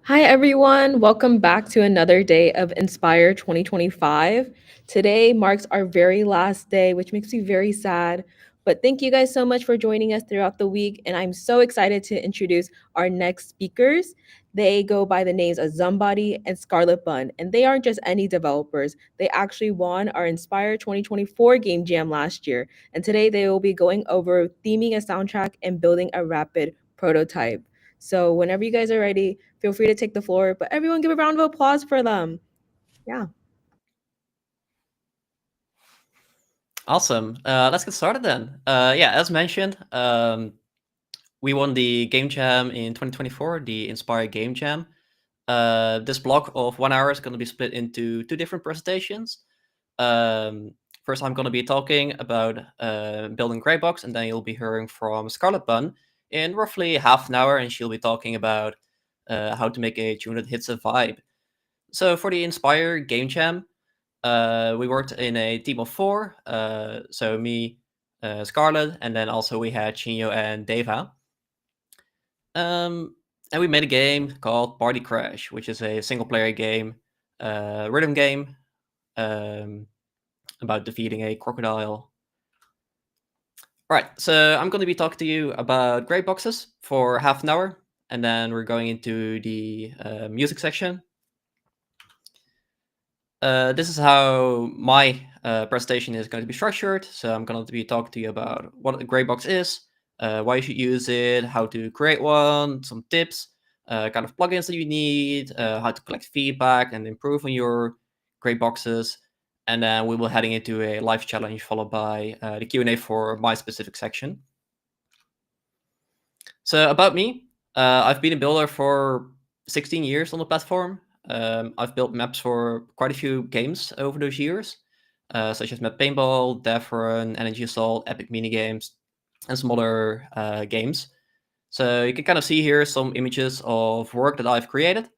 Hi, everyone. Welcome back to another day of Inspire 2025. Today marks our very last day, which makes me very sad. But thank you guys so much for joining us throughout the week. And I'm so excited to introduce our next speakers. They go by the names of Zomebody and Skarletbun. And they aren't just any developers, they actually won our Inspire 2024 Game Jam last year. And today they will be going over theming a soundtrack and building a rapid prototype. So, whenever you guys are ready, feel free to take the floor, but everyone give a round of applause for them. Yeah. Awesome. Let's get started then. As mentioned, we won the Game Jam in 2024, the Inspire Game Jam. This block of 1 hour is going to be split into two different presentations. First, I'm going to be talking about building Greybox, and then you'll be hearing from Skarletbun in roughly half an hour, and she'll be talking about how to make a tune that hits a vibe. So for the Inspire Game Jam, we worked in a team of four. So me, Scarlett, and then also we had Chinyo and Deva. And we made a game called Party Crash, which is a single-player game, rhythm game, about defeating a crocodile. Right, so I'm going to be talking to you about gray boxes for half an hour, and then we're going into the music section. This is how my presentation is going to be structured. So I'm going to be talking to you about what a gray box is, why you should use it, how to create one, some tips, kind of plugins that you need, how to collect feedback and improve on your gray boxes. And then we will heading into a live challenge followed by the Q&A for my specific section. So about me, I've been a builder for 16 years on the platform. I've built maps for quite a few games over those years, such as Map Paintball, Devron, Energy Assault, Epic Minigames, and some other games. So you can kind of see here some images of work that I've created.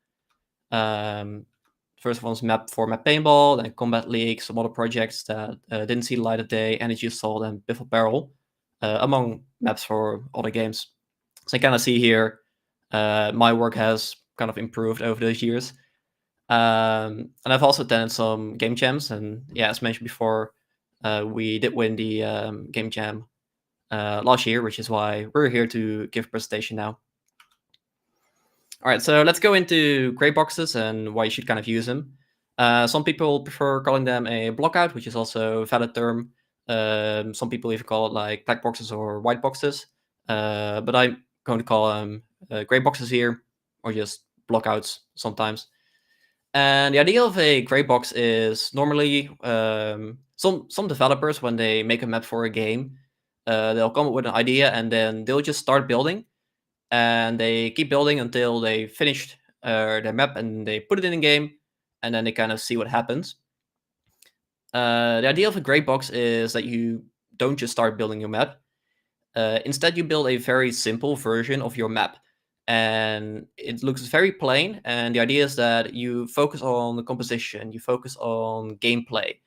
First one's map for Map Paintball, then Combat League, some other projects that didn't see the light of day, Energy Assault, and Biffle Barrel, among maps for other games. So you kind of see here, my work has kind of improved over those years. And I've also attended some game jams, and yeah, as mentioned before, we did win the game jam last year, which is why we're here to give a presentation now. All right, so let's go into gray boxes and why you should kind of use them. Some people prefer calling them a blockout, which is also a valid term. Some people even call it like black boxes or white boxes, but I'm going to call them gray boxes here, or just blockouts sometimes. And the idea of a gray box is normally some developers, when they make a map for a game, they'll come up with an idea and then they'll just start building, and they keep building until they finished their map and they put it in the game, and then they kind of see what happens. The idea of a gray box is that you don't just start building your map. Instead, you build a very simple version of your map, and it looks very plain. And the idea is that you focus on the composition, you focus on gameplay.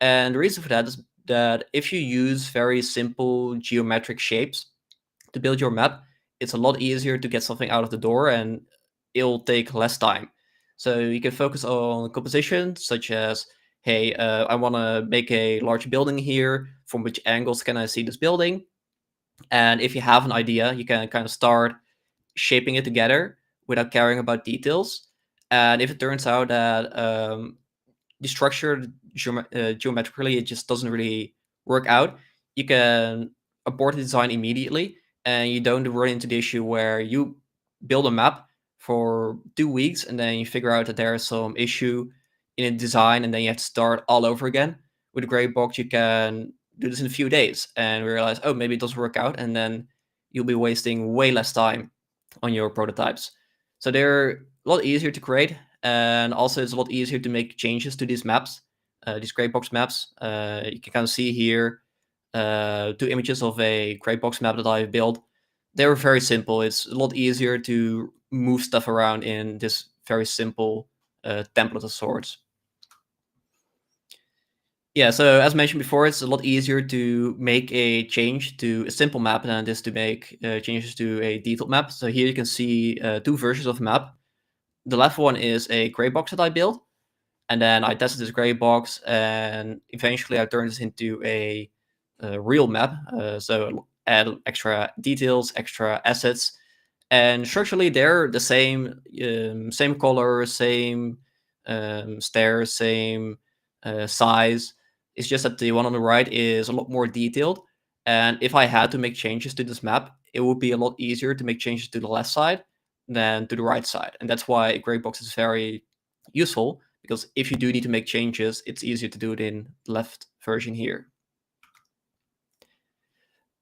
And the reason for that is that if you use very simple geometric shapes to build your map, it's a lot easier to get something out of the door, and it'll take less time. So you can focus on composition, such as, hey, I want to make a large building here. From which angles can I see this building? And if you have an idea, you can kind of start shaping it together without caring about details. And if it turns out that the structure geometrically it just doesn't really work out, you can abort the design immediately, and you don't run into the issue where you build a map for 2 weeks and then you figure out that there's some issue in a design, and then you have to start all over again. With a gray box, you can do this in a few days and realize, oh, maybe it doesn't work out, and then you'll be wasting way less time on your prototypes. So they're a lot easier to create, and also it's a lot easier to make changes to these maps, these gray box maps. You can kind of see here two images of a gray box map that I've built. They were very simple. It's a lot easier to move stuff around in this very simple template of sorts. Yeah, so as mentioned before, it's a lot easier to make a change to a simple map than it is to make changes to a detailed map. So here you can see two versions of the map. The left one is a gray box that I built, and then I tested this gray box, and eventually I turned this into a real map. So add extra details, extra assets, and structurally they're the same, same color, same stairs, same size. It's just that the one on the right is a lot more detailed. And if I had to make changes to this map, it would be a lot easier to make changes to the left side than to the right side. And that's why gray box is very useful, because if you do need to make changes, it's easier to do it in the left version here.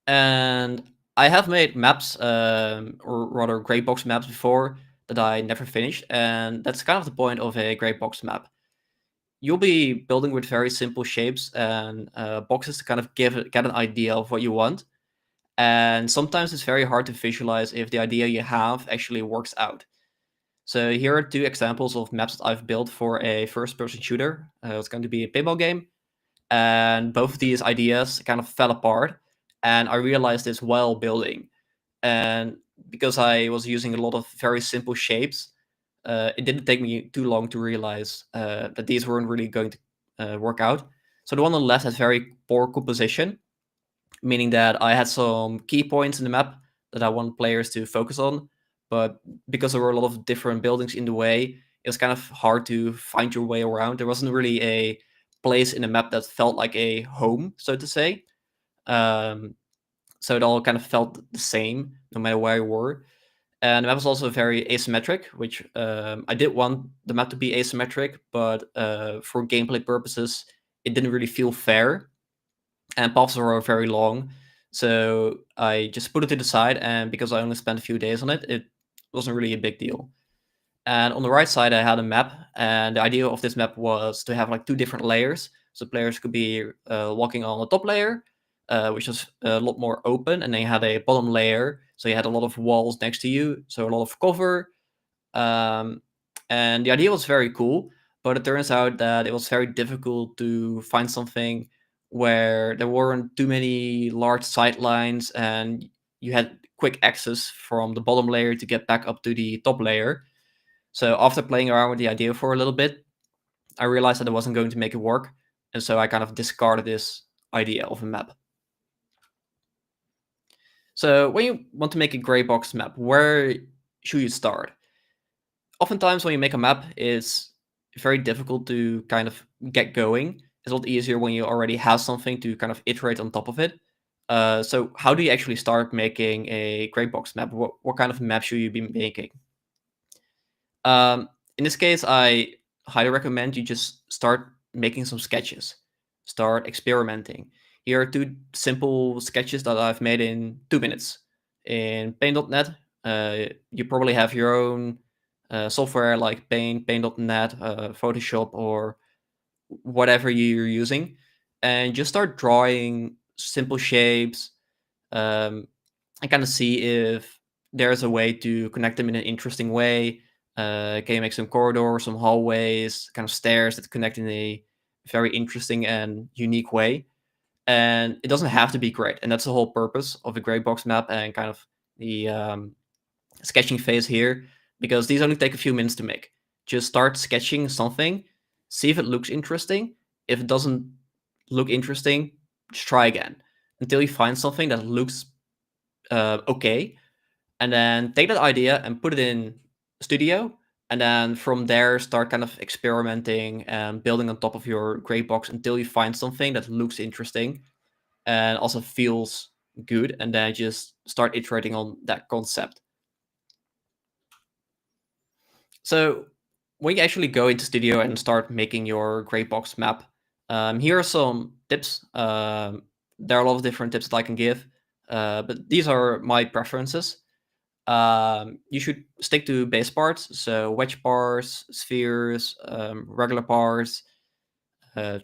And I have made maps, or rather gray box maps before that I never finished, and that's kind of the point of a gray box map. You'll be building with very simple shapes and boxes to kind of get an idea of what you want. And sometimes it's very hard to visualize if the idea you have actually works out. So here are two examples of maps that I've built for a first-person shooter. It's going to be a paintball game, and both of these ideas kind of fell apart. And I realized this while building, and because I was using a lot of very simple shapes, it didn't take me too long to realize that these weren't really going to work out. So the one on the left has very poor composition, meaning that I had some key points in the map that I want players to focus on, but because there were a lot of different buildings in the way, it was kind of hard to find your way around. There wasn't really a place in the map that felt like a home, so to say. Um, so it all kind of felt the same no matter where you were. And the map was also very asymmetric, which I did want the map to be asymmetric, but for gameplay purposes, it didn't really feel fair. And paths were very long, so I just put it to the side. And because I only spent a few days on it, it wasn't really a big deal. And on the right side, I had a map, and the idea of this map was to have like two different layers. So players could be walking on the top layer, which was a lot more open, and then you had a bottom layer, so you had a lot of walls next to you, so a lot of cover. Um, and the idea was very cool, but it turns out that it was very difficult to find something where there weren't too many large sidelines, and you had quick access from the bottom layer to get back up to the top layer. So after playing around with the idea for a little bit, I realized that I wasn't going to make it work, and so I kind of discarded this idea of a map. So when you want to make a gray box map, where should you start? Oftentimes when you make a map, it's very difficult to kind of get going. It's a lot easier when you already have something to kind of iterate on top of it. So how do you actually start making a gray box map? What kind of map should you be making? In this case, I highly recommend you just start making some sketches. Start experimenting. Here are two simple sketches that I've made in 2 minutes. In Paint.net, you probably have your own software like Paint, Paint.net, Photoshop, or whatever you're using, and just start drawing simple shapes, and kind of see if there's a way to connect them in an interesting way. Can you make some corridors, some hallways, kind of stairs that connect in a very interesting and unique way? And it doesn't have to be great, and that's the whole purpose of a gray box map and kind of the sketching phase here, because these only take a few minutes to make. Just start sketching something, see if it looks interesting. If it doesn't look interesting, just try again until you find something that looks okay, and then take that idea and put it in Studio, and then from there start kind of experimenting and building on top of your gray box until you find something that looks interesting and also feels good, and then just start iterating on that concept. So when you actually go into Studio and start making your gray box map, here are some tips. There are a lot of different tips that I can give, but these are my preferences. You should stick to base parts, so wedge parts, spheres, regular parts,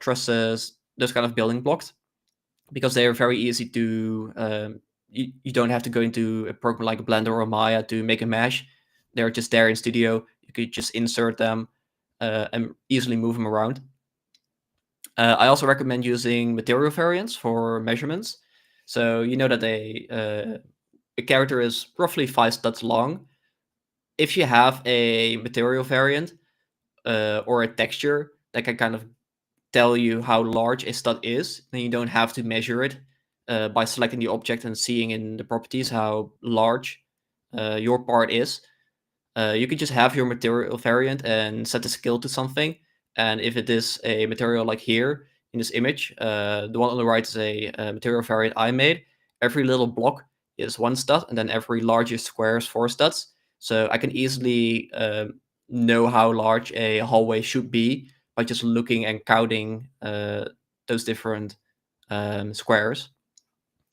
trusses, those kind of building blocks, because they are very easy to. You don't have to go into a program like Blender or Maya to make a mesh. They're just there in Studio. You could just insert them and easily move them around. I also recommend using material variants for measurements. So you know that a character is roughly 5 studs long. if you have a material variant or a texture that can kind of tell you how large a stud is, then you don't have to measure it by selecting the object and seeing in the properties how large your part is. You can just have your material variant and set the scale to something. And if it is a material like here in this image, the one on the right is a material variant I made. Every little block is one stud, and then every larger square is 4 studs. So I can easily know how large a hallway should be by just looking and counting those different squares.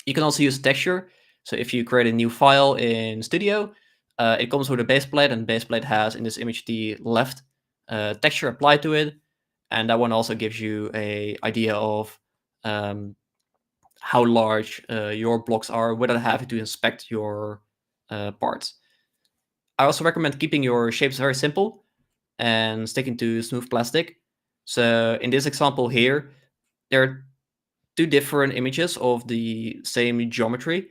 You can also use texture. So if you create a new file in Studio, it comes with a base plate, and base plate has in this image the left texture applied to it, and that one also gives you a idea of how large your blocks are without having to inspect your parts. I also recommend keeping your shapes very simple and sticking to smooth plastic. So in this example here, there are two different images of the same geometry,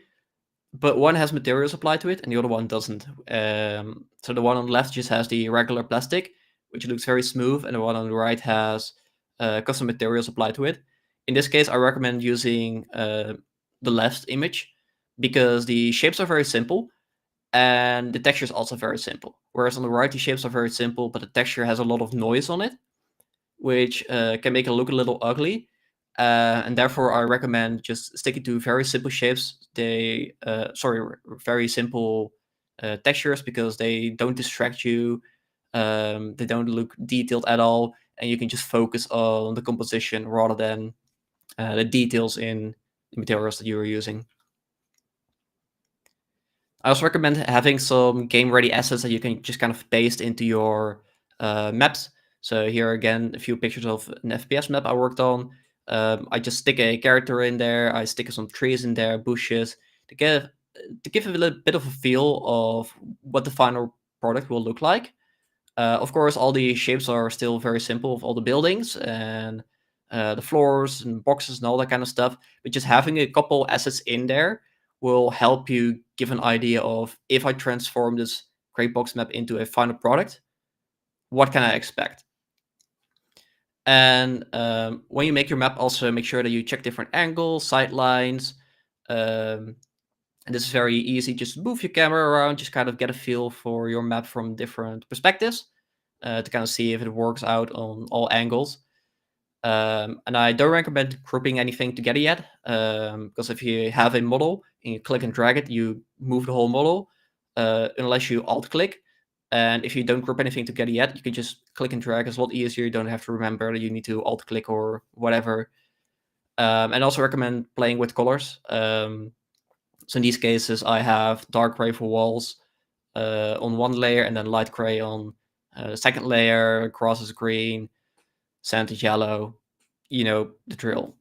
but one has materials applied to it and the other one doesn't. So the one on the left just has the regular plastic, which looks very smooth, and the one on the right has custom materials applied to it. In this case, I recommend using the left image because the shapes are very simple and the texture is also very simple. Whereas on the right, the shapes are very simple, but the texture has a lot of noise on it, which can make it look a little ugly. And therefore, I recommend just sticking to very simple shapes. Very simple textures because they don't distract you. They don't look detailed at all, and you can just focus on the composition rather than the details in the materials that you are using. I also recommend having some game-ready assets that you can just kind of paste into your maps. So here again, a few pictures of an FPS map I worked on. I just stick a character in there. I stick some trees in there, bushes, to give a little bit of a feel of what the final product will look like. Of course, all the shapes are still very simple of all the buildings and the floors and boxes and all that kind of stuff. But just having a couple assets in there will help you give an idea of, if I transform this gray box map into a final product, what can I expect? And when you make your map, also make sure that you check different angles, sight lines. And this is very easy. Just move your camera around, just kind of get a feel for your map from different perspectives to kind of see if it works out on all angles. And I don't recommend grouping anything together yet, because if you have a model and you click and drag it, you move the whole model, unless you alt-click. And if you don't group anything together yet, you can just click and drag. It's a lot easier. You don't have to remember that you need to alt-click or whatever. And also recommend playing with colors. So in these cases, I have dark gray for walls on one layer, and then light gray on the second layer. Grass is green, sand is yellow. You know the drill.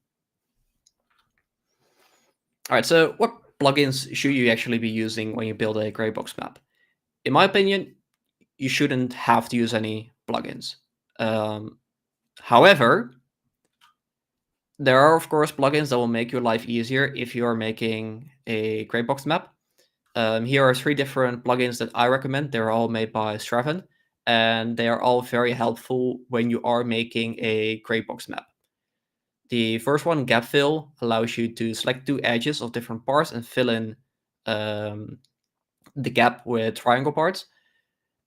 All right, so what plugins should you actually be using when you build a gray box map? In my opinion, you shouldn't have to use any plugins. However, there are, of course, plugins that will make your life easier if you are making a gray box map. Here are 3 different plugins that I recommend. They're all made by Straven, and they are all very helpful when you are making a gray box map. The first one, Gap Fill, allows you to select 2 edges of different parts and fill in the gap with triangle parts.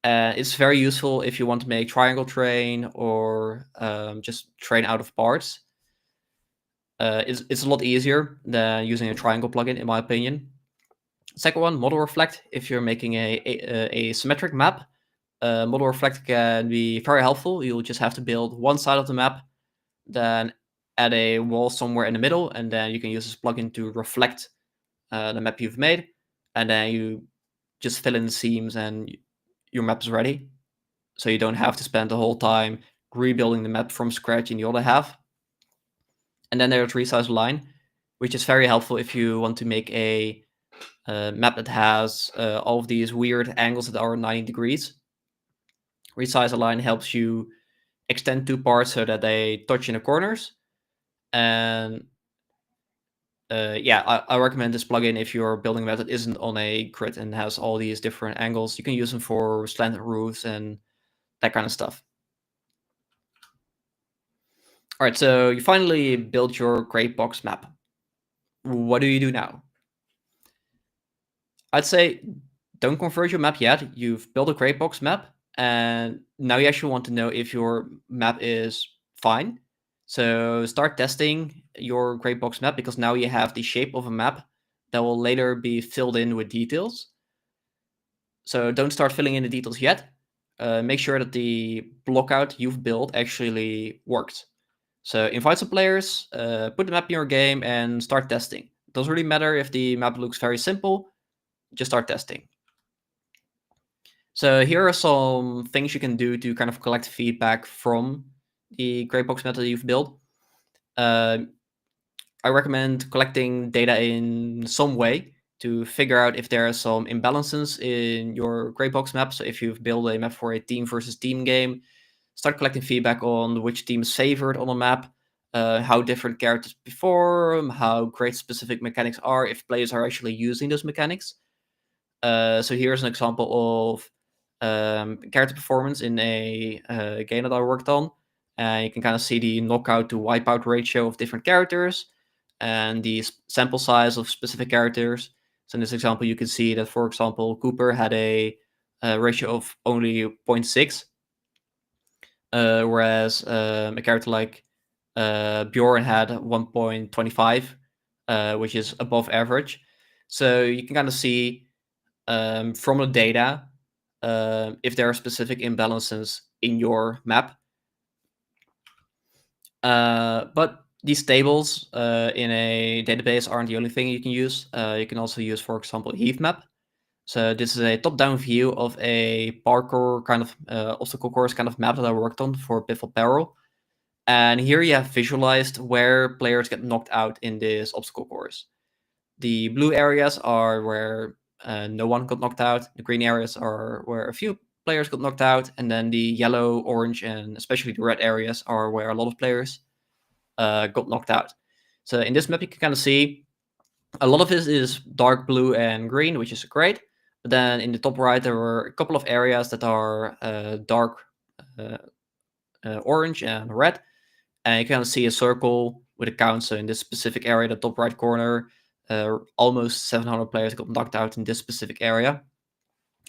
It's very useful if you want to make triangle train or just train out of parts. It's a lot easier than using a triangle plugin, in my opinion. Second one, Model Reflect. If you're making a symmetric map, Model Reflect can be very helpful. You'll just have to build one side of the map, then add a wall somewhere in the middle, and then you can use this plugin to reflect the map you've made, and then you just fill in the seams and your map is ready. So you don't have to spend the whole time rebuilding the map from scratch in the other half. And then there's Resize Line, which is very helpful if you want to make a map that has all of these weird angles that are 90 degrees. Resize Line helps you extend 2 parts so that they touch in the corners, and I recommend this plugin if you're building a map that isn't on a grid and has all these different angles. You can use them for slanted roofs and that kind of stuff. All right, so you finally built your gray box map. What do you do now? I'd say don't convert your map yet. You've built a gray box map, and now you actually want to know if your map is fine. So start testing your gray box map, because now you have the shape of a map that will later be filled in with details. So don't start filling in the details yet. Make sure that the blockout you've built actually worked. So invite some players, put the map in your game, and start testing. It doesn't really matter if the map looks very simple, just start testing. So here are some things you can do to kind of collect feedback from the Greybox map that you've built. I recommend collecting data in some way to figure out if there are some imbalances in your Greybox map. So if you've built a map for a team versus team game, start collecting feedback on which team is favored on a map, how different characters perform, how great specific mechanics are, if players are actually using those mechanics. So here's an example of character performance in a game that I worked on. And you can kind of see the knockout to wipeout ratio of different characters and the sample size of specific characters. So in this example, you can see that, for example, Cooper had a ratio of only 0.6, whereas a character like Bjorn had 1.25, which is above average. So you can kind of see from the data if there are specific imbalances in your map. But these tables in a database aren't the only thing you can use. You can also use, for example, a heat map. So this is a top-down view of a parkour kind of obstacle course kind of map that I worked on for Biffle Barrel. And here you have visualized where players get knocked out in this obstacle course. The blue areas are where no one got knocked out. The green areas are where a few players got knocked out. And then the yellow, orange, and especially the red areas are where a lot of players got knocked out. So in this map, you can kind of see a lot of this is dark blue and green, which is great. But then in the top right, there were a couple of areas that are dark uh, orange and red. And you can see a circle with a count. So in this specific area, the top right corner, almost 700 players got knocked out in this specific area.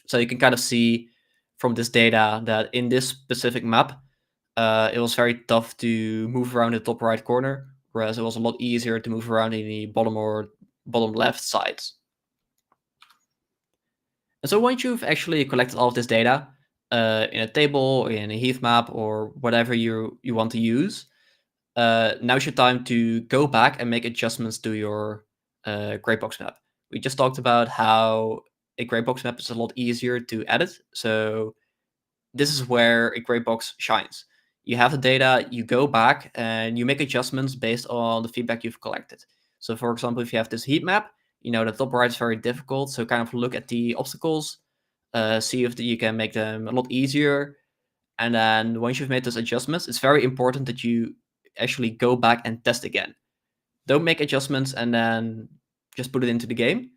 So you can kind of see from this data that in this specific map, it was very tough to move around the top right corner, whereas it was a lot easier to move around in the bottom or bottom left sides. And so once you've actually collected all of this data in a table, in a heat map, or whatever you want to use, now's your time to go back and make adjustments to your Greybox map. We just talked about how a Greybox map is a lot easier to edit. So this is where a Greybox shines. You have the data, you go back and you make adjustments based on the feedback you've collected. So for example, if you have this heat map, you know the top right is very difficult. So kind of look at the obstacles, see if you can make them a lot easier. And then once you've made those adjustments, it's very important that you actually go back and test again. Don't make adjustments and then just put it into the game.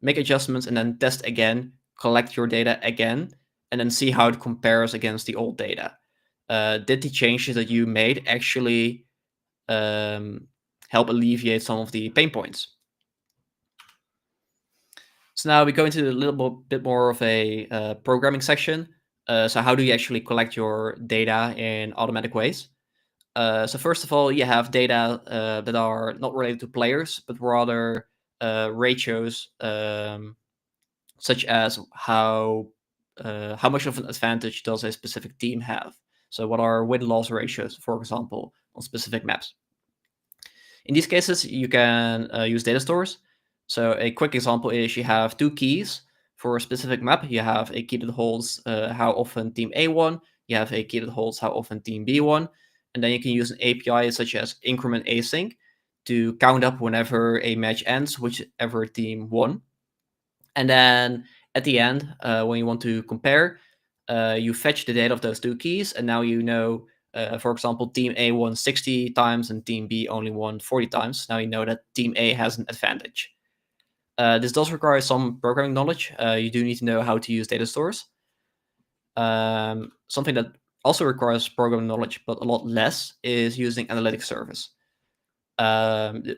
Make adjustments and then test again, collect your data again, and then see how it compares against the old data. Did the changes that you made actually help alleviate some of the pain points? So now we go into a little bit more of a programming section. So how do you actually collect your data in automatic ways? So first of all, you have data that are not related to players, but rather ratios, such as how much of an advantage does a specific team have. So what are win-loss ratios, for example, on specific maps? In these cases, you can use data stores. So a quick example is you have two keys for a specific map. You have a key that holds how often team A won. You have a key that holds how often team B won. And then you can use an API such as increment async to count up whenever a match ends, whichever team won. And then at the end, when you want to compare, you fetch the data of those two keys, and now you know For example, Team A won 60 times and Team B only won 40 times. Now you know that Team A has an advantage. This does require some programming knowledge. You do need to know how to use data stores. Something that also requires programming knowledge, but a lot less, is using analytics service.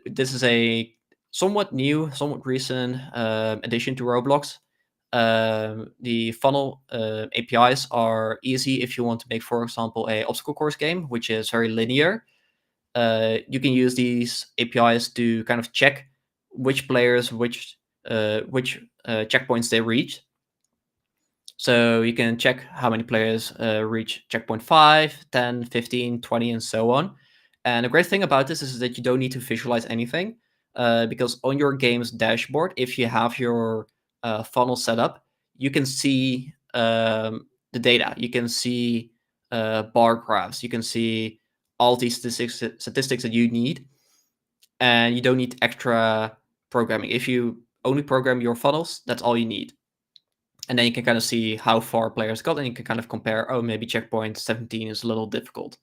This is a somewhat new, somewhat recent addition to Roblox. The funnel APIs are easy if you want to make, for example, a obstacle course game, which is very linear. You can use these APIs to kind of check which players, which checkpoints they reach. So you can check how many players reach checkpoint 5, 10, 15, 20, and so on. And the great thing about this is that you don't need to visualize anything because on your game's dashboard, if you have your funnel set up, you can see the data. You can see bar graphs. You can see all these statistics that you need. And you don't need extra programming. If you only program your funnels, that's all you need. And then you can kind of see how far players got, and you can kind of compare, oh, maybe checkpoint 17 is a little difficult.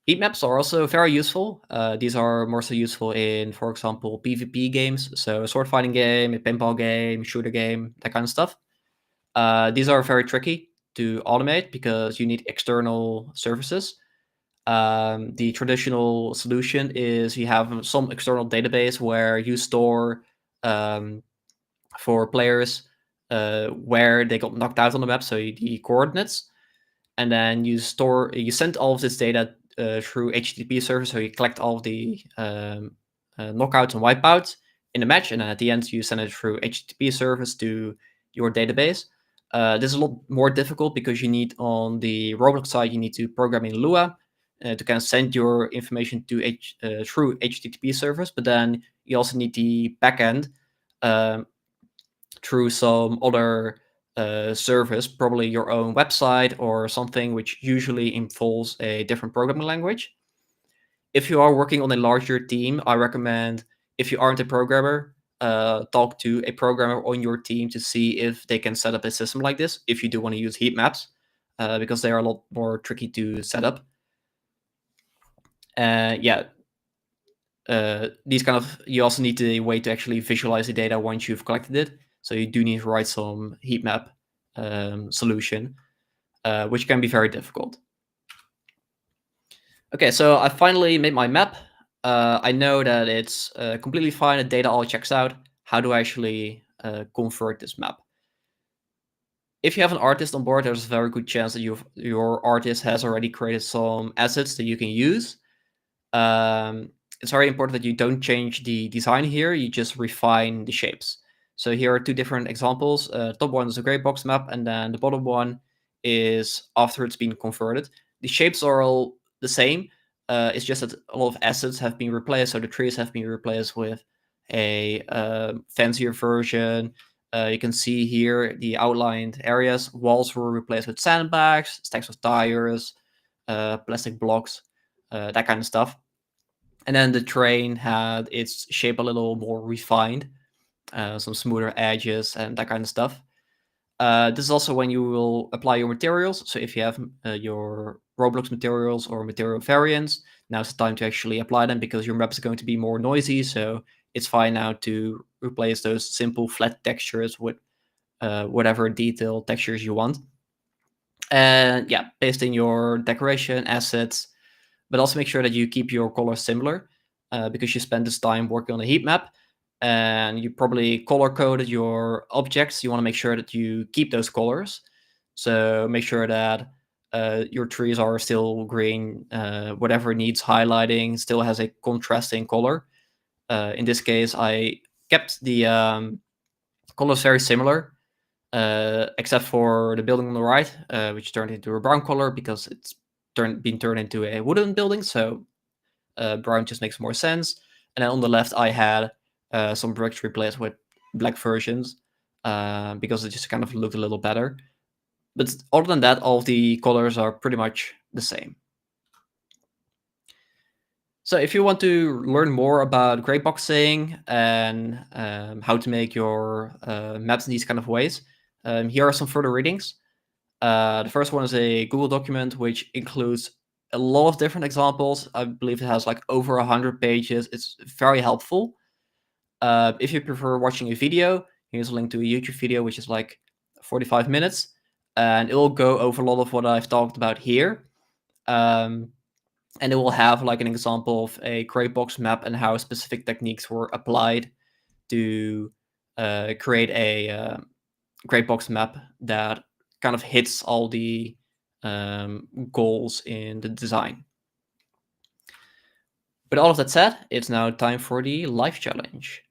Heat maps are also very useful. These are more so useful in, for example, PvP games, so a sword fighting game, a pinball game, shooter game, that kind of stuff. These are very tricky to automate because you need external services. The traditional solution is you have some external database where you store for players where they got knocked out on the map, so the coordinates, and then you send all of this data through HTTP server, so you collect all of the knockouts and wipeouts in the match, and then at the end you send it through HTTP service to your database. This is a lot more difficult because you need, on the Roblox side, you need to program in Lua to kind of send your information to through HTTP servers, but then you also need the backend through some other service, probably your own website or something, which usually involves a different programming language. If you are working on a larger team, I recommend, if you aren't a programmer, talk to a programmer on your team to see if they can set up a system like this, if you do want to use heat maps, because they are a lot more tricky to set up. Yeah, these kind of, you also need a way to actually visualize the data once you've collected it. So you do need to write some heat map solution, which can be very difficult. Okay, so I finally made my map. I know that it's completely fine, the data all checks out. How do I actually convert this map? If you have an artist on board, there's a very good chance that your artist has already created some assets that you can use. It's very important that you don't change the design here, you just refine the shapes. So here are two different examples. Top one is a gray box map, and then the bottom one is after it's been converted. The shapes are all the same. It's just that a lot of assets have been replaced. So the trees have been replaced with a fancier version. You can see here the outlined areas. Walls were replaced with sandbags, stacks of tires, plastic blocks, that kind of stuff. And then the terrain had its shape a little more refined, some smoother edges and that kind of stuff. This is also when you will apply your materials. So if you have your Roblox materials or material variants, now's the time to actually apply them, because your map is going to be more noisy. So it's fine now to replace those simple flat textures with whatever detailed textures you want. And yeah, paste in your decoration assets, but also make sure that you keep your colors similar, because you spend this time working on a heat map and you probably color coded your objects. You want to make sure that you keep those colors. So make sure that your trees are still green, whatever needs highlighting still has a contrasting color. In this case, I kept the colors very similar, except for the building on the right, which turned into a brown color because it's been turned into a wooden building. So brown just makes more sense. And then on the left, I had some bricks replaced with black versions because it just kind of looked a little better. But other than that, all of the colors are pretty much the same. So if you want to learn more about gray boxing and how to make your maps in these kind of ways, here are some further readings. The first one is a Google document which includes a lot of different examples. I believe it has like over 100 pages. It's very helpful. If you prefer watching a video, here's a link to a YouTube video which is like 45 minutes, and it will go over a lot of what I've talked about here. And it will have like an example of a gray box map and how specific techniques were applied to create a gray box map that kind of hits all the goals in the design. With all of that said, it's now time for the life challenge.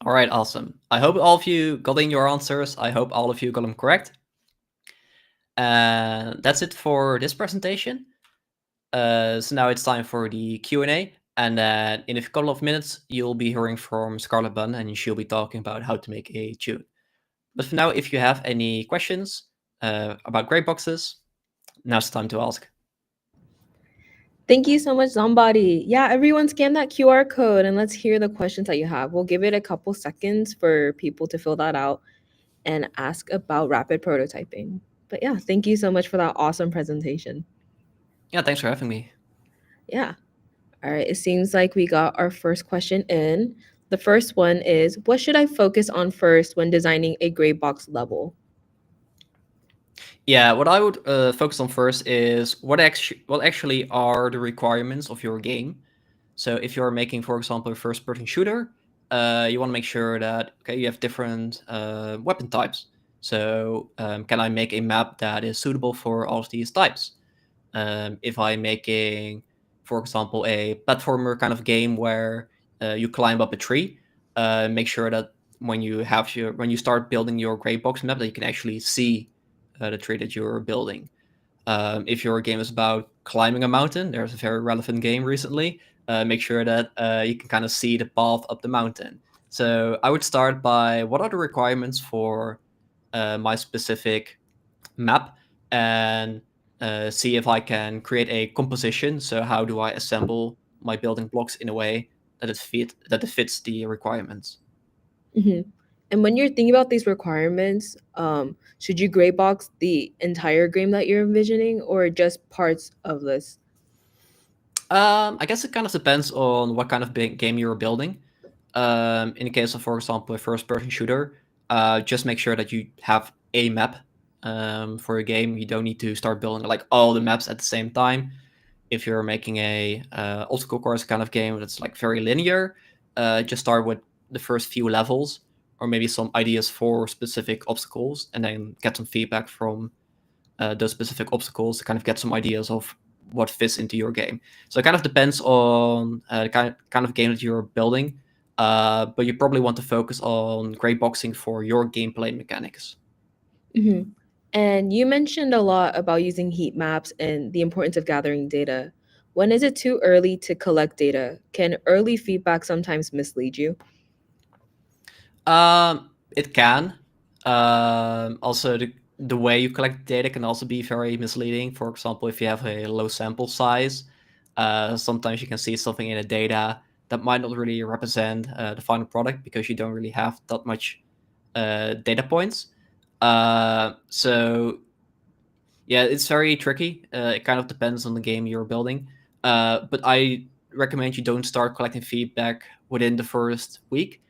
All right, awesome. I hope all of you got in your answers. I hope all of you got them correct. And that's it for this presentation. So now it's time for the Q&A. And in a couple of minutes, you'll be hearing from Skarletbun, and she'll be talking about how to make a tune. But for now, if you have any questions about gray boxes, now's the time to ask. Thank you so much, Zomebody. Yeah, everyone scan that QR code and let's hear the questions that you have. We'll give it a couple seconds for people to fill that out and ask about rapid prototyping. But yeah, thank you so much for that awesome presentation. Yeah, thanks for having me. Yeah. All right, it seems like we got our first question in. The first one is, what should I focus on first when designing a gray box level? Yeah, what I would focus on first is what actually are the requirements of your game. So if you're making, for example, a first-person shooter, you want to make sure that you have different weapon types. So can I make a map that is suitable for all of these types? If I'm making, for example, a platformer kind of game where you climb up a tree, make sure that when you start building your gray box map, that you can actually see the tree that you're building. If your game is about climbing a mountain, there's a very relevant game recently. Make sure that you can kind of see the path up the mountain. So I would start by what are the requirements for my specific map, and see if I can create a composition. So how do I assemble my building blocks in a way that it fits the requirements? hmm And when you're thinking about these requirements, should you gray box the entire game that you're envisioning or just parts of this? I guess it kind of depends on what kind of big game you're building. In the case of, for example, a first-person shooter, just make sure that you have a map for a game. You don't need to start building like all the maps at the same time. If you're making a obstacle course kind of game that's like very linear, just start with the first few levels, or maybe some ideas for specific obstacles, and then get some feedback from those specific obstacles to kind of get some ideas of what fits into your game. So it kind of depends on the kind of game that you're building, but you probably want to focus on gray boxing for your gameplay mechanics. hmm And you mentioned a lot about using heat maps and the importance of gathering data. When is it too early to collect data? Can early feedback sometimes mislead you? It can. Also, the way you collect data can also be very misleading. For example, if you have a low sample size, sometimes you can see something in the data that might not really represent the final product because you don't really have that much data points. So yeah, it's very tricky. It kind of depends on the game you're building. But I recommend you don't start collecting feedback within the first week.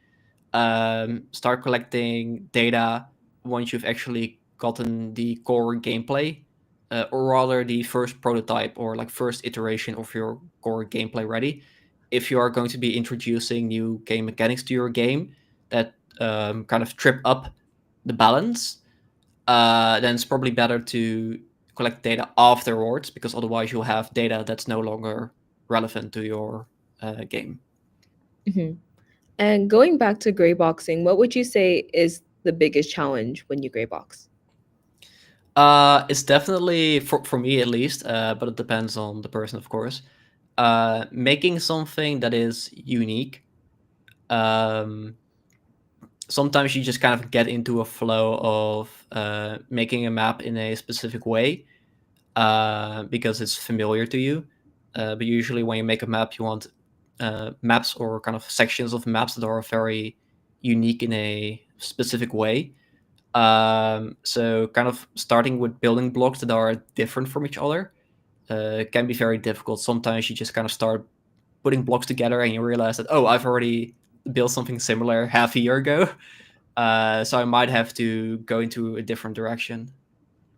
Start collecting data once you've actually gotten the core gameplay, or rather the first prototype or like first iteration of your core gameplay ready. If you are going to be introducing new game mechanics to your game that kind of trip up the balance, then it's probably better to collect data afterwards, because otherwise you'll have data that's no longer relevant to your game. Hmm. And going back to gray boxing, what would you say is the biggest challenge when you gray box? It's definitely for me at least, but it depends on the person, of course. Making something that is unique. Um, Sometimes you just kind of get into a flow of making a map in a specific way because it's familiar to you. But usually, when you make a map, you want maps or kind of sections of maps that are very unique in a specific way. So kind of starting with building blocks that are different from each other can be very difficult. Sometimes you just kind of start putting blocks together and you realize that, oh, I've already built something similar half a year ago. So I might have to go into a different direction.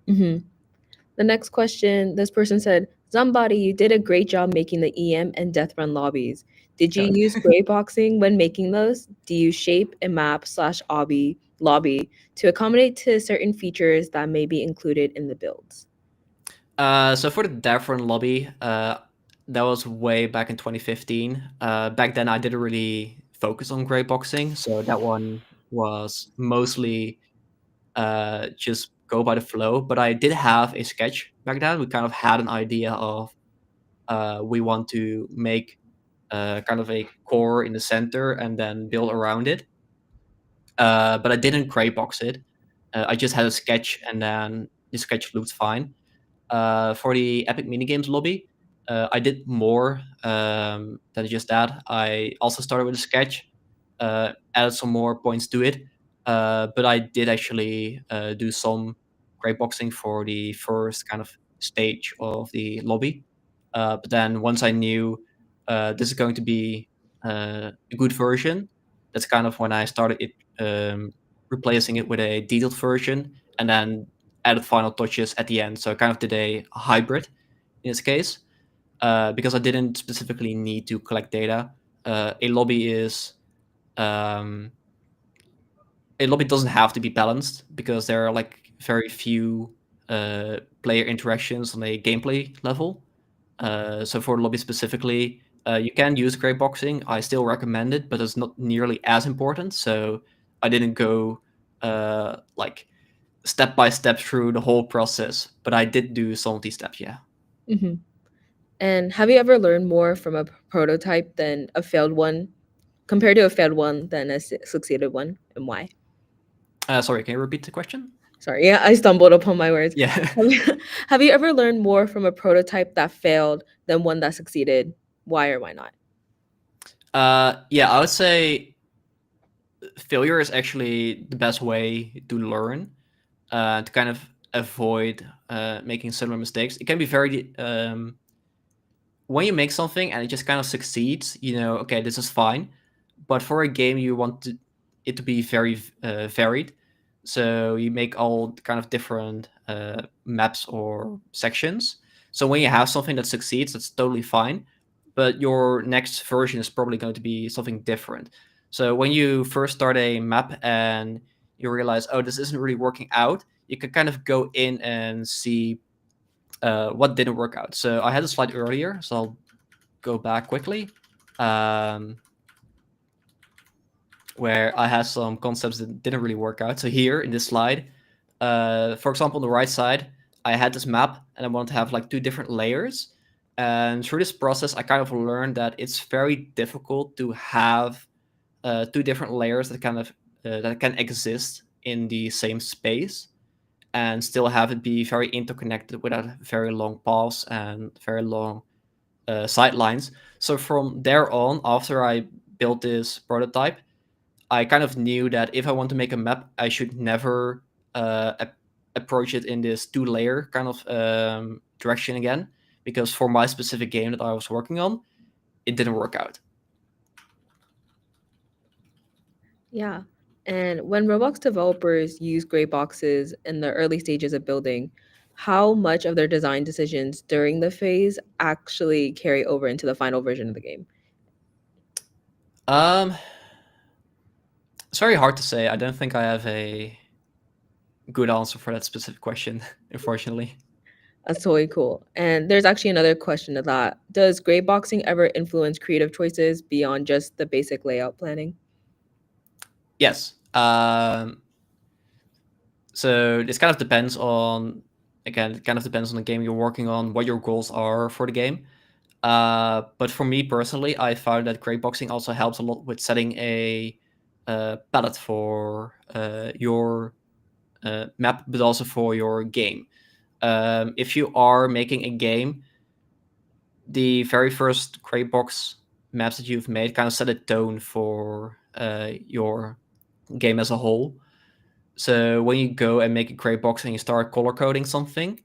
Hmm. The next question, this person said, Zomebody, you did a great job making the EM and Death Run lobbies. Did you Yeah. use gray boxing when making those? Do you shape a map slash lobby to accommodate to certain features that may be included in the builds? So for the Davron lobby, that was way back in 2015. Back then, I didn't really focus on gray boxing, so that one was mostly just go by the flow. But I did have a sketch back then. We kind of had an idea of we want to make kind of a core in the center and then build around it. But I didn't gray box it. I just had a sketch, and then the sketch looked fine. For the Epic Minigames lobby, I did more than just that. I also started with a sketch, added some more points to it, but I did actually do some gray boxing for the first kind of stage of the lobby. But then once I knew this is going to be a good version, that's kind of when I started it, replacing it with a detailed version, and then added final touches at the end. So I kind of did a hybrid in this case, because I didn't specifically need to collect data. A lobby is um, a lobby doesn't have to be balanced because there are like very few player interactions on a gameplay level. So for lobby specifically, you can use gray boxing. I still recommend it, but it's not nearly as important. So I didn't go like step by step through the whole process, but I did do some of these steps. Yeah. Hmm. And have you ever learned more from a prototype than a failed one, compared to a failed one than a succeeded one, and why? Sorry, can you repeat the question? Sorry, yeah, I stumbled upon my words. Yeah. Have you, have you ever learned more from a prototype that failed than one that succeeded? Why or why not? Yeah, I would say failure is actually the best way to learn, to kind of avoid making similar mistakes. It can be very when you make something and it just kind of succeeds, okay, this is fine. But for a game, you want it to be very varied. So you make all kind of different maps or sections. So when you have something that succeeds, that's totally fine. But your next version is probably going to be something different. So when you first start a map and you realize, oh, this isn't really working out, you can kind of go in and see what didn't work out. So I had a slide earlier, so I'll go back quickly, um, where I had some concepts that didn't really work out. So here in this slide, for example, on the right side, I had this map and I wanted to have like two different layers. And through this process, I kind of learned that it's very difficult to have two different layers that kind of that can exist in the same space and still have it be very interconnected without very long paths and very long sidelines. So from there on, after I built this prototype, I kind of knew that if I want to make a map, I should never approach it in this two-layer kind of direction again, because for my specific game that I was working on, it didn't work out. Yeah. And when Roblox developers use gray boxes in the early stages of building, how much of their design decisions during the phase actually carry over into the final version of the game? Um, it's very hard to say. I don't think I have a good answer for that specific question, unfortunately. That's totally cool. And there's actually another question to that. Does gray boxing ever influence creative choices beyond just the basic layout planning? Yes. So this kind of depends on, again, it kind of depends on the game you're working on, what your goals are for the game. But for me personally, I found that gray boxing also helps a lot with setting a palette for your map, but also for your game. If you are making a game, the very first gray box maps that you've made kind of set a tone for your game as a whole. So when you go and make a gray box and you start color coding something,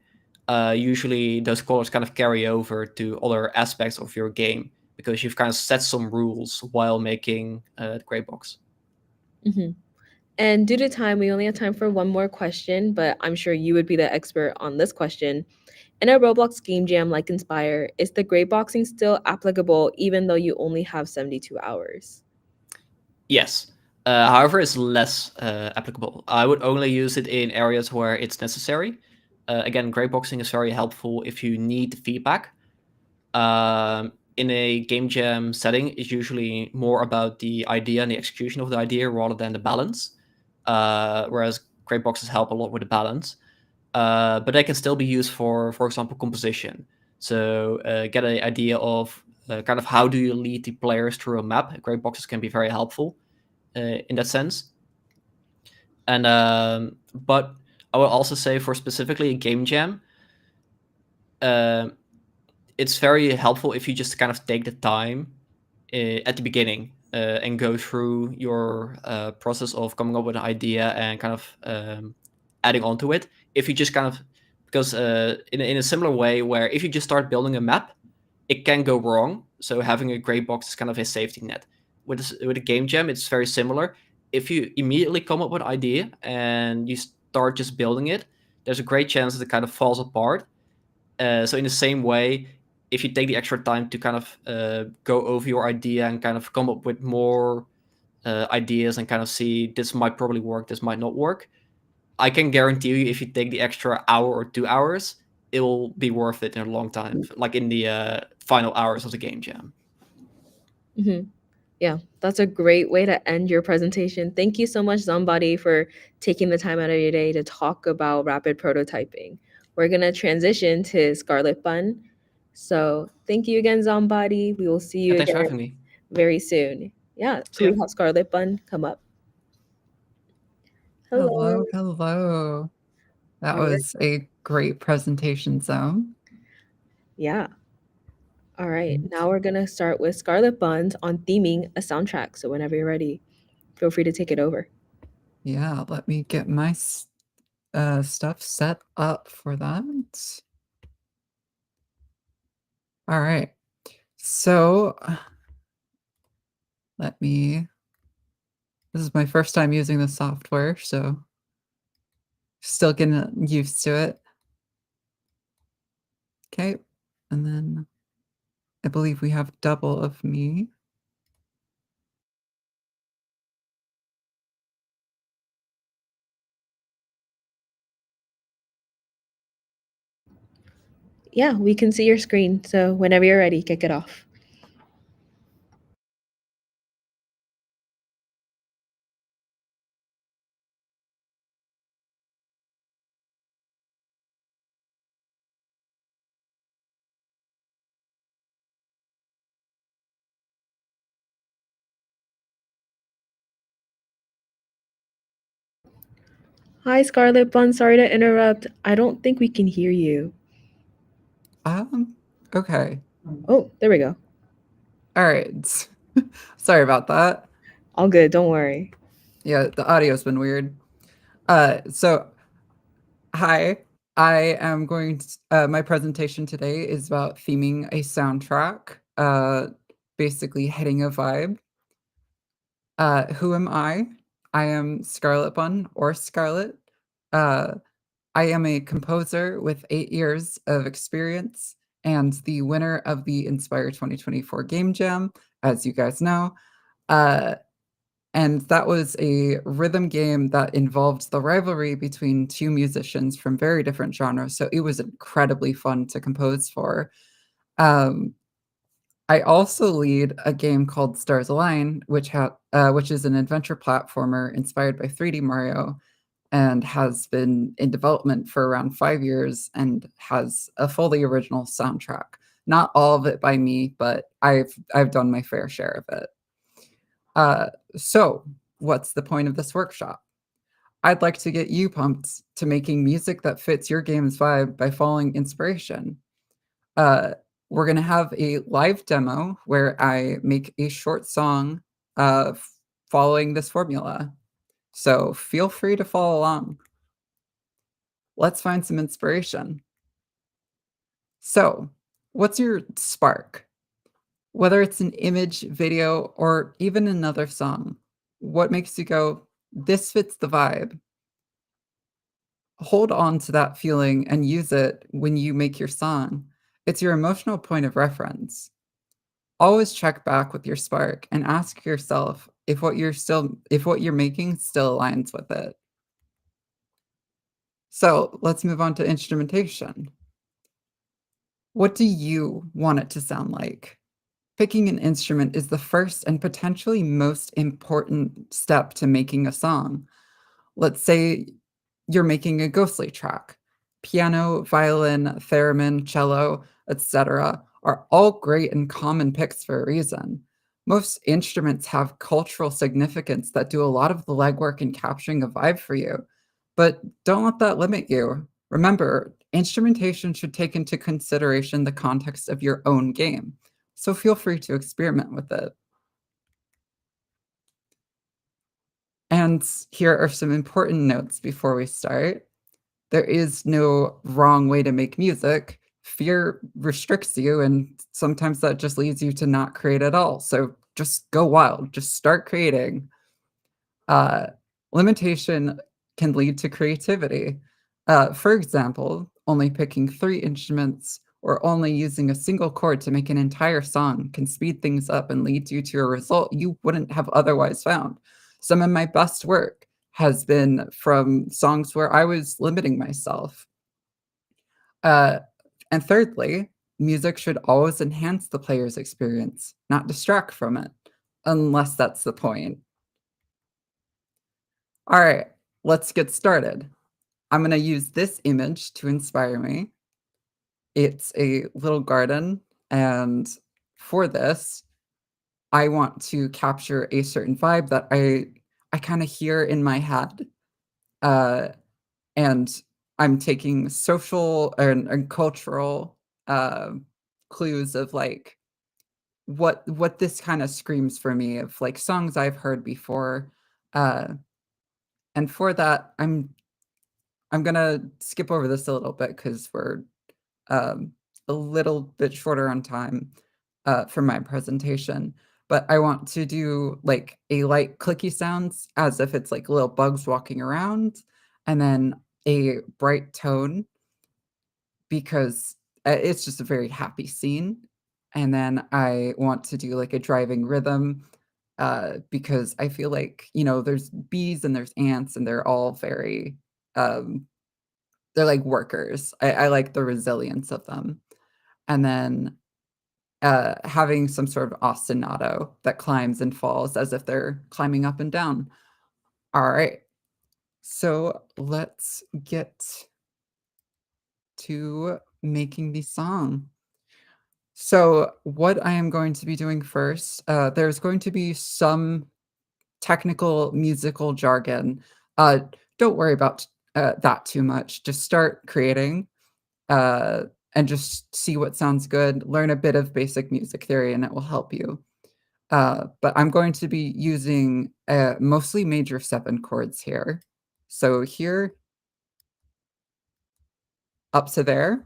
usually those colors kind of carry over to other aspects of your game because you've kind of set some rules while making the gray box. Hmm. And due to time, we only have time for one more question, but I'm sure you would be the expert on this question. In a Roblox game jam like Inspire, is the gray boxing still applicable even though you only have 72 hours? Yes. However, it's less applicable. I would only use it in areas where it's necessary. Again, gray boxing is very helpful if you need feedback. In a game jam setting, it's usually more about the idea and the execution of the idea rather than the balance. Whereas gray boxes help a lot with the balance, but they can still be used for example, composition. So get an idea of kind of how do you lead the players through a map. Gray boxes can be very helpful in that sense. And but I would also say for specifically a game jam, um, it's very helpful if you just kind of take the time at the beginning and go through your process of coming up with an idea and kind of adding on to it. If you just kind of, because in a similar way, where if you just start building a map, it can go wrong. So having a gray box is kind of a safety net. With a game jam, it's very similar. If you immediately come up with an idea and you start just building it, there's a great chance that it kind of falls apart. So in the same way, if you take the extra time to kind of go over your idea and kind of come up with more ideas and kind of see this might probably work, this might not work, I can guarantee you if you take the extra hour or 2 hours, it will be worth it in a long time, like in the final hours of the game jam. Hmm. Yeah, that's a great way to end your presentation. Thank you so much, Zomebody, for taking the time out of your day to talk about rapid prototyping. We're going to transition to Skarletbun. So thank you again, Zomebody. We will see Yeah, you thanks for again having me. very soon. Yeah, See could we ya. have Skarletbun come up? Hello, Hello. hello. That All right. was a great presentation, Zone. Yeah. All right. Now we're going to start with Scarlet Buns on theming a soundtrack. So whenever you're ready, feel free to take it over. Yeah, let me get my stuff set up for that. All right. So let me, this is my first time using the software, so still getting used to it. Okay. And then I believe we have double of me. Yeah, we can see your screen. So whenever you're ready, kick it off. Hi, Scarlet Bun. Sorry to interrupt. I don't think we can hear you. Um, okay. Oh, there we go. All right. Sorry about that. All good. Don't worry. Yeah, the audio's been weird. So hi, I am going to, my presentation today is about theming a soundtrack, basically hitting a vibe. Who am I? I am Skarletbun or Scarlet. Uh, I am a composer with 8 years of experience and the winner of the Inspire 2024 Game Jam, as you guys know. And that was a rhythm game that involved the rivalry between two musicians from very different genres. So it was incredibly fun to compose for. Um, I also lead a game called Stars Align, which is an adventure platformer inspired by 3D Mario and has been in development for around 5 years and has a fully original soundtrack. Not all of it by me, but I've done my fair share of it. So, what's the point of this workshop? I'd like to get you pumped to making music that fits your game's vibe by following inspiration. Uh, we're going to have a live demo where I make a short song following this formula. So feel free to follow along. Let's find some inspiration. So, what's your spark? Whether it's an image, video, or even another song, what makes you go, this fits the vibe? Hold on to that feeling and use it when you make your song. It's your emotional point of reference. Always check back with your spark and ask yourself if what you're making still aligns with it. So let's move on to instrumentation. What do you want it to sound like? Picking an instrument is the first and potentially most important step to making a song. Let's say you're making a ghostly track. Piano, violin, theremin, cello, etc. are all great and common picks for a reason. Most instruments have cultural significance that do a lot of the legwork in capturing a vibe for you. But don't let that limit you. Remember, instrumentation should take into consideration the context of your own game, so feel free to experiment with it. And here are some important notes before we start. There is no wrong way to make music. Fear restricts you, and sometimes that just leads you to not create at all. So just go wild, just start creating. Limitation can lead to creativity. For example, only picking 3 instruments or only using a single chord to make an entire song can speed things up and lead you to a result you wouldn't have otherwise found. Some of my best work has been from songs where I was limiting myself. And thirdly, music should always enhance the player's experience, not distract from it, unless that's the point. All right, let's get started. I'm going to use this image to inspire me. It's a little garden, and for this, I want to capture a certain vibe that I kind of hear in my head. And I'm taking social and cultural clues of like what this kind of screams for me of like songs I've heard before. And for that, I'm gonna skip over this a little bit because we're a little bit shorter on time for my presentation. But I want to do like a light clicky sounds as if it's like little bugs walking around, and then a bright tone because it's just a very happy scene. And then I want to do like a driving rhythm because I feel like, you know, there's bees and there's ants and they're all very, um, they're like workers. I like the resilience of them. And then having some sort of ostinato that climbs and falls as if they're climbing up and down. All right. So let's get to making the song. So what I am going to be doing first, there's going to be some technical musical jargon. Uh, don't worry about that too much. Just start creating uh, and just see what sounds good. Learn a bit of basic music theory and it will help you. But I'm going to be using mostly major 7 chords here. So here, up to there,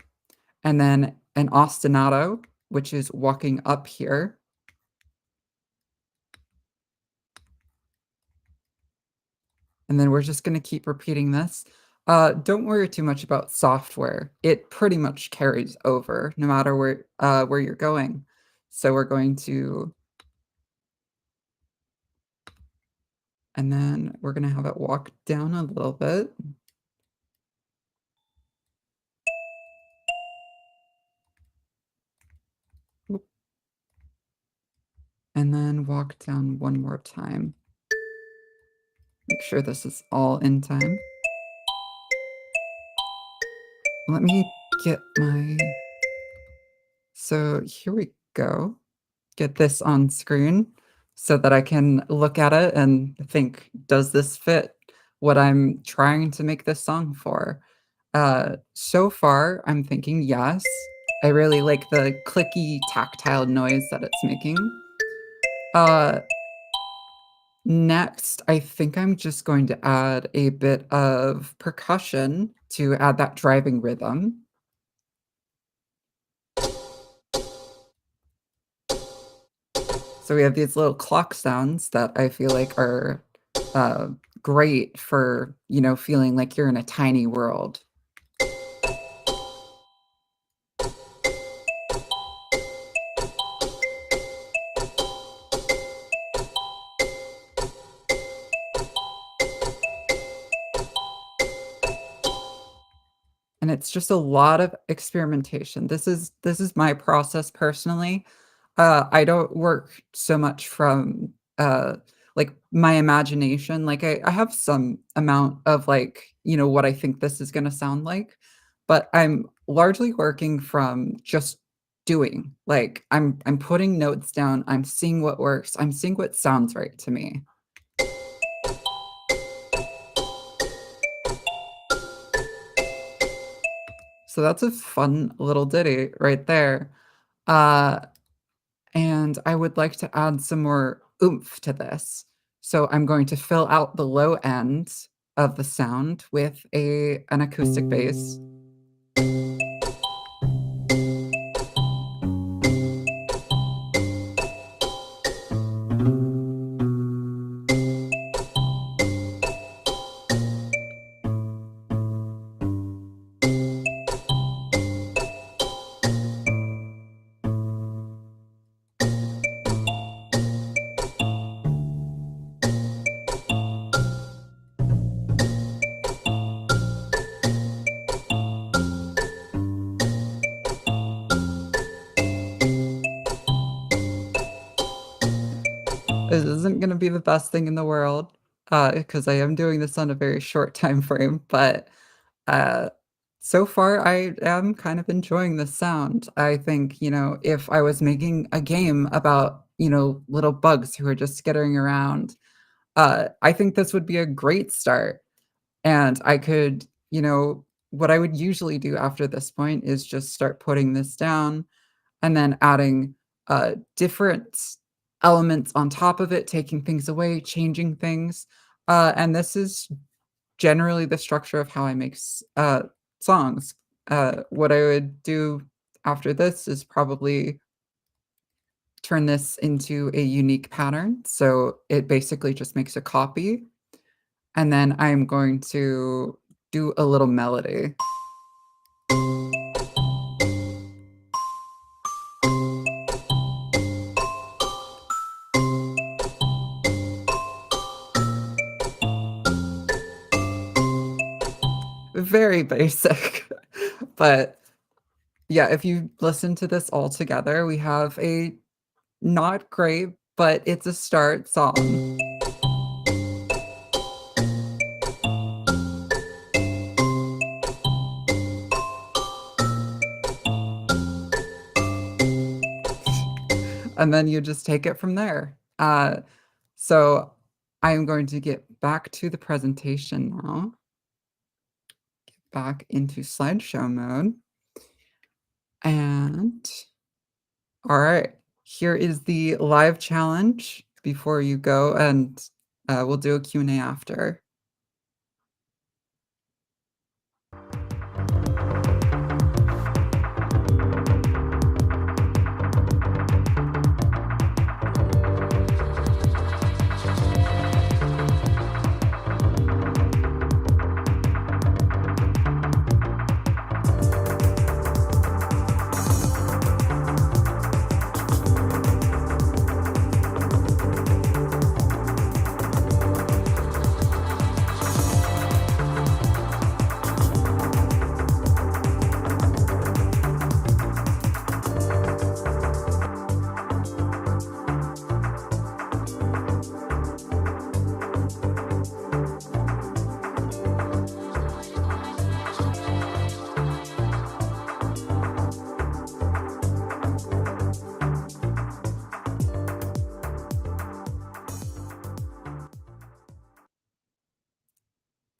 and then an ostinato, which is walking up here. And then we're just going to keep repeating this. Don't worry too much about software. It pretty much carries over no matter where you're going. So we're going to, and then we're going to have it walk down a little bit. And then walk down one more time. Make sure this is all in time. Let me get my, so here we go. Get this on screen so that I can look at it and think, does this fit what I'm trying to make this song for? So far, I'm thinking yes. I really like the clicky tactile noise that it's making. Next, I think I'm just going to add a bit of percussion to add that driving rhythm. So we have these little clock sounds that I feel like are great for, feeling like you're in a tiny world. And it's just a lot of experimentation. This is my process personally. I don't work so much from like my imagination. Like I have some amount of like, what I think this is gonna sound like, but I'm largely working from just doing. Like I'm putting notes down, I'm seeing what works, I'm seeing what sounds right to me. So that's a fun little ditty right there. And I would like to add some more oomph to this. So I'm going to fill out the low end of the sound with an acoustic bass. This isn't going to be the best thing in the world because I am doing this on a very short time frame, but so far I am kind of enjoying the sound. I think, if I was making a game about, little bugs who are just skittering around, I think this would be a great start. And I could, what I would usually do after this point is just start putting this down and then adding different elements on top of it, taking things away, changing things. And this is generally the structure of how I make songs. What I would do after this is probably turn this into a unique pattern. So it basically just makes a copy. And then I'm going to do a little melody. Very basic, but yeah, if you listen to this all together, we have a not great, but it's a start song. And then you just take it from there. So I'm going to get back to the presentation now. Get back into slideshow mode. And all right, here is the live challenge before you go, and we'll do a Q&A after.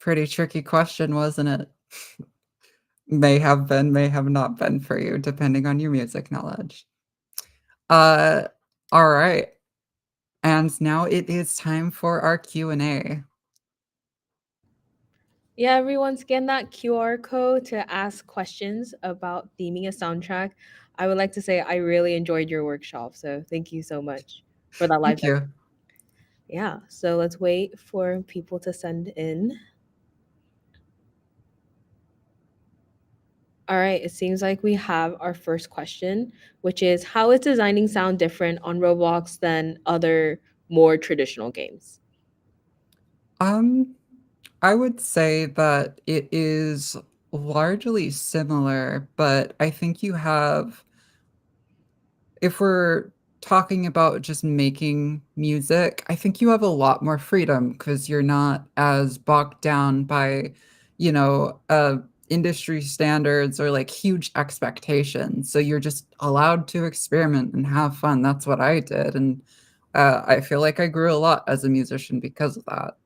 pretty tricky question, wasn't it? May have been, may have not been for you, depending on your music knowledge. Uh, all right. And now it is time for our Q&A. Yeah, everyone scan that QR code to ask questions about theming a soundtrack. I would like to say I really enjoyed your workshop, so thank you so much for that live Thank demo. you. Yeah, so let's wait for people to send in. All right, it seems like we have our first question, which is how is designing sound different on Roblox than other more traditional games? Um, I would say that it is largely similar, but I think you have, if we're talking about just making music, I think you have a lot more freedom because you're not as bogged down by, you know, industry standards or like huge expectations. So you're just allowed to experiment and have fun. That's what I did. And I feel like I grew a lot as a musician because of that.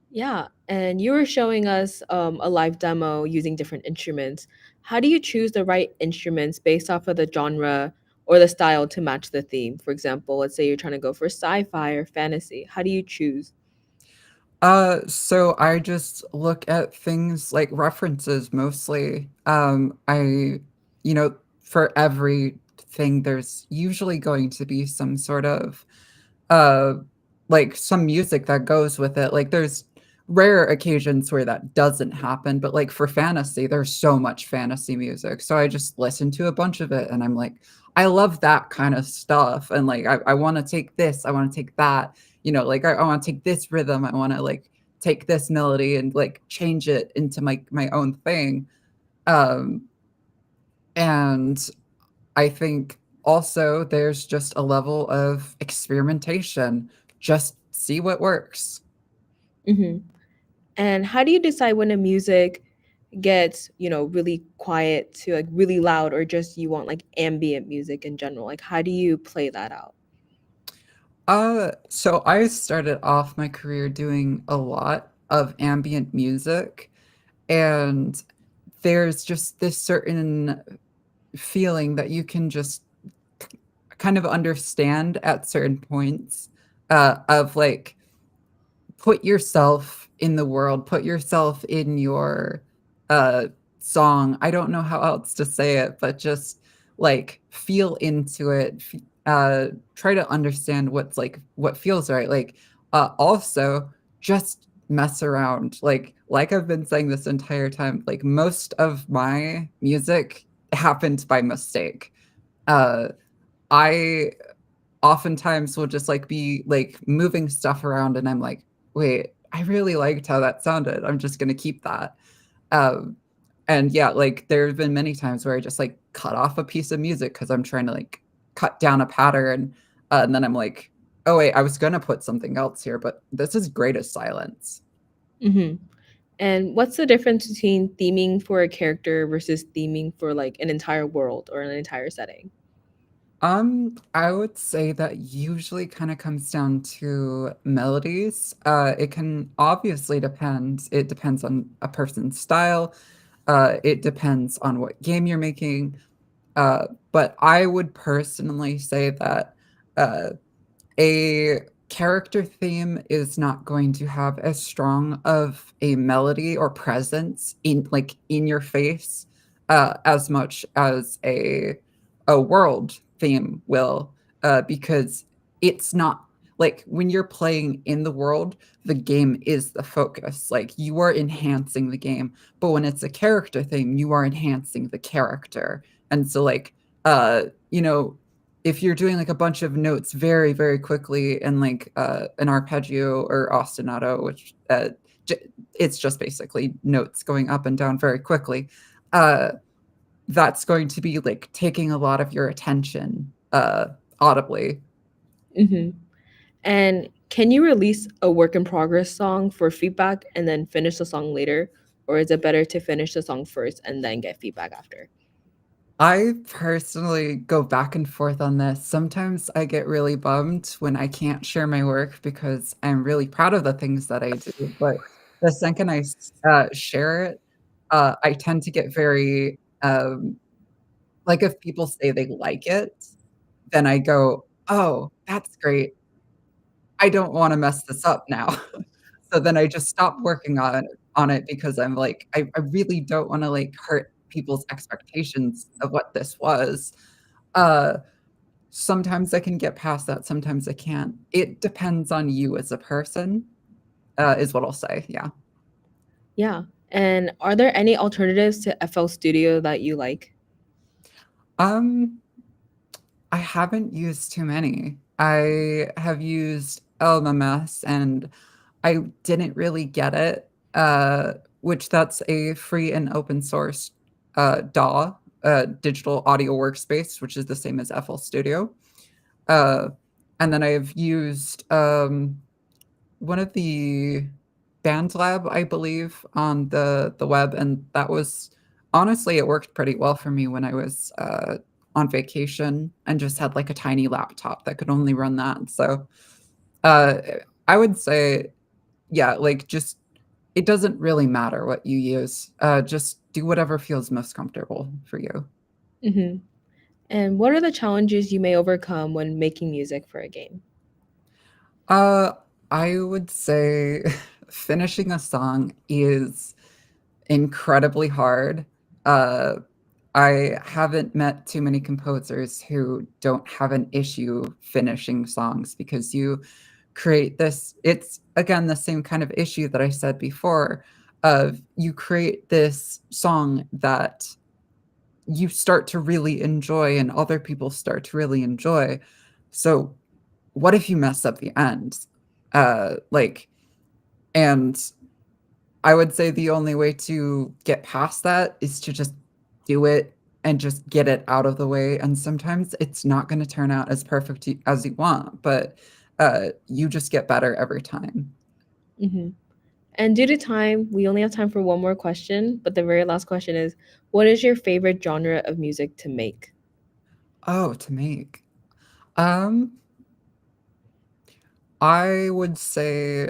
Yeah, and you were showing us a live demo using different instruments. How do you choose the right instruments based off of the genre or the style to match the theme? For example, let's say you're trying to go for sci-fi or fantasy. How do you choose? So I just look at things like references mostly. You know, for everything, there's usually going to be some sort of uh like some music that goes with it. Like there's rare occasions where that doesn't happen, but like for fantasy, there's so much fantasy music. So I just listen to a bunch of it and I'm like, I love that kind of stuff. And like I want to take this, I want to take that, you know, like I want to take this rhythm, I want to like take this melody and like change it into my own thing. Um and I think also there's just a level of experimentation. Just see what works. Hmm. And how do you decide when a music gets, really quiet to like really loud or just you want like ambient music in general? Like how do you play that out? So I started off my career doing a lot of ambient music, and there's just this certain feeling that you can just kind of understand at certain points of like put yourself in the world, put yourself in your uh song. I don't know how else to say it, but just like feel into it. Try to understand what's like what feels right. Like also just mess around. Like I've been saying this entire time, like most of my music happened by mistake. Uh I oftentimes will just like be like moving stuff around and I'm like, wait, I really liked how that sounded. I'm just gonna keep that. Um, and yeah, like there have been many times where I just like cut off a piece of music because I'm trying to like cut down a pattern. And then I'm like, oh wait, I was gonna put something else here, but this is great as silence. Hmm. And what's the difference between theming for a character versus theming for like an entire world or an entire setting? I would say that usually kind of comes down to melodies. It can obviously depend. It depends on a person's style. It depends on what game you're making. But I would personally say that uh, a character theme is not going to have as strong of a melody or presence in like in your face as much as a world theme will because it's not like when you're playing in the world, the game is the focus. Like you are enhancing the game, but when it's a character theme, you are enhancing the character. And so like you know, if you're doing like a bunch of notes very, very quickly and like an arpeggio or ostinato, which it's just basically notes going up and down very quickly, uh, that's going to be like taking a lot of your attention audibly. Hmm. And can you release a work in progress song for feedback and then finish the song later? Or is it better to finish the song first and then get feedback after? I personally go back and forth on this. Sometimes I get really bummed when I can't share my work because I'm really proud of the things that I do. But the second share it, I tend to get very, like, if people say they like it, then I go, "Oh, that's great. I don't wanna mess this up now." So then I just stop working on it because I'm like, I really don't wanna, like, hurt people's expectations of what this was. Uh, Sometimes I can get past that, sometimes I can't. It depends on you as a person, is what I'll say, yeah. Yeah. And are there any alternatives to FL Studio that you like? Um, I haven't used too many. I have used LMMS, and I didn't really get it, which that's a free and open source, DAW, digital audio workspace, which is the same as FL Studio. Uh, and then I've used, one of the BandLab, I believe, on the web, and that was honestly, it worked pretty well for me when I was, on vacation and just had, like, a tiny laptop that could only run that, so, uh, I would say, yeah, like, just it doesn't really matter what you use, just do whatever feels most comfortable for you. Hmm. And what are the challenges you may overcome when making music for a game? Uh, I would say finishing a song is incredibly hard. Uh, I haven't met too many composers who don't have an issue finishing songs because you create this it's again the same kind of issue that I said before of you create this song that you start to really enjoy and other people start to really enjoy. So what if you mess up the end? Like, and I would say the only way to get past that is to just do it and just get it out of the way. And sometimes it's not going to turn out as perfect as you want, but you just get better every time. Hmm. And due to time, we only have time for one more question. But the very last question is, what is your favorite genre of music to make? Oh, to make. Um, I would say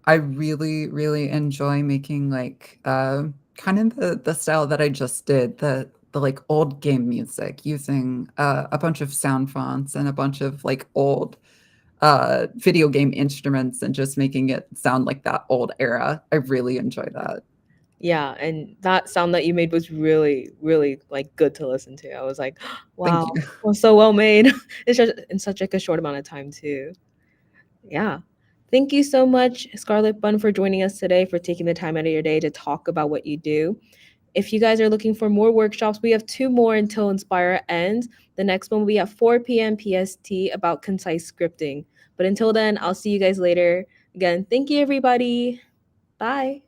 I really, really enjoy making like kind of the style that I just did, the like old game music using a bunch of sound fonts and a bunch of like old video game instruments and just making it sound like that old era. I really enjoy that. Yeah, and that sound that you made was really, really like good to listen to. I was like, Thank wow, you. well, so well made. It's just in such like a short amount of time too. Yeah. Thank you so much, Scarlet Bun, for joining us today, for taking the time out of your day to talk about what you do. If you guys are looking for more workshops, we have two more until Inspire ends. The next one will be at 4 p.m. PST about concise scripting. But until then, I'll see you guys later. Again, thank you, everybody. Bye.